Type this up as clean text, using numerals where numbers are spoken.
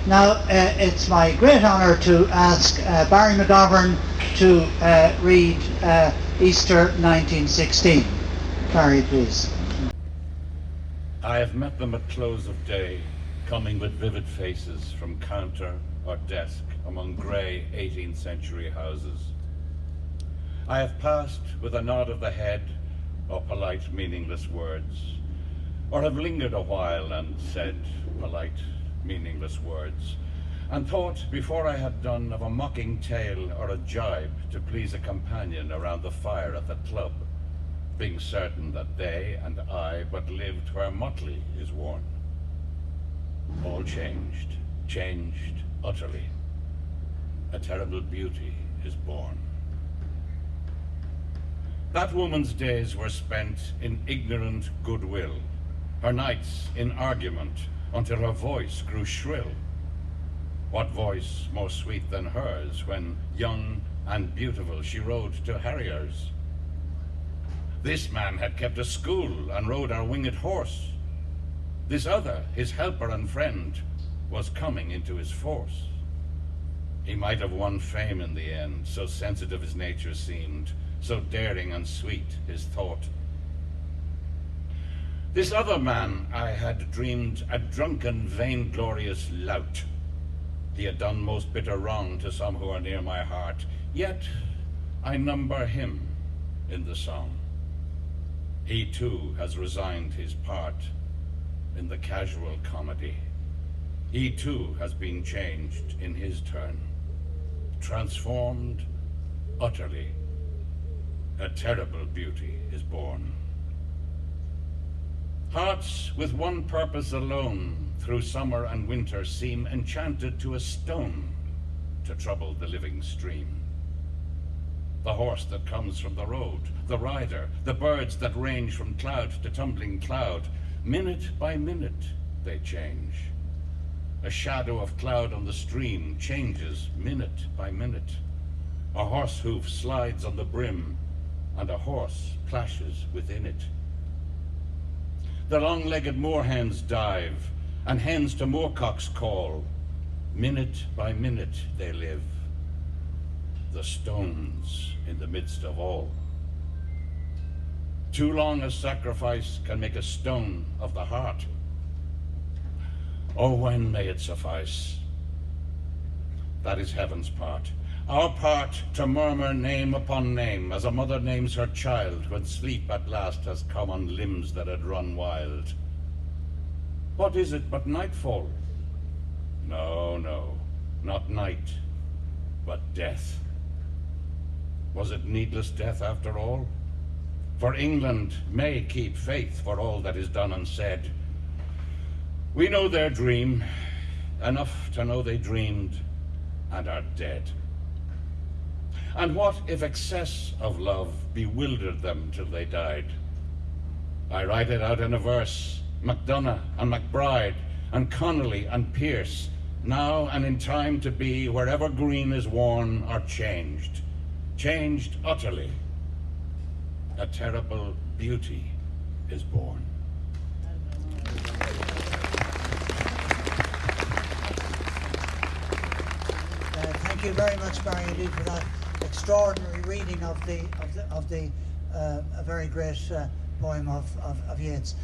Now, it's my great honour to ask Barry McGovern to read Easter 1916. Barry, please. I have met them at close of day, coming with vivid faces from counter or desk among grey 18th century houses. I have passed with a nod of the head or polite meaningless words, or have lingered a while and said polite meaningless words, and thought before I had done of a mocking tale or a jibe to please a companion around the fire at the club, being certain that they and I but lived where motley is worn. All changed, changed utterly. A terrible beauty is born. That woman's days were spent in ignorant goodwill, her nights in argument, until her voice grew shrill. What voice more sweet than hers, when young and beautiful she rode to harriers? This man had kept a school and rode our winged horse. This other, his helper and friend, was coming into his force. He might have won fame in the end, so sensitive his nature seemed, so daring and sweet his thought. This other man I had dreamed a drunken, vainglorious lout. He had done most bitter wrong to some who are near my heart, yet I number him in the song. He too has resigned his part in the casual comedy. He too has been changed in his turn, transformed utterly. A terrible beauty is born. Hearts with one purpose alone through summer and winter seem enchanted to a stone to trouble the living stream. The horse that comes from the road, the rider, the birds that range from cloud to tumbling cloud, minute by minute they change. A shadow of cloud on the stream changes minute by minute. A horse hoof slides on the brim, and a horse plashes within it. The long-legged moorhens dive, and hens to moorcocks call. Minute by minute they live, the stones in the midst of all. Too long a sacrifice can make a stone of the heart. Oh, when may it suffice? That is heaven's part. Our part to murmur name upon name, as a mother names her child when sleep at last has come on limbs that had run wild. What is it but nightfall? No, no, not night, but death. Was it needless death after all? For England may keep faith for all that is done and said. We know their dream, enough to know they dreamed and are dead. And what if excess of love bewildered them till they died? I write it out in a verse. MacDonough and MacBride and Connolly and Pearce, now and in time to be, wherever green is worn, are changed. Changed utterly. A terrible beauty is born. Thank you very much, Barry, indeed, for that extraordinary reading of the a very great poem of Yeats.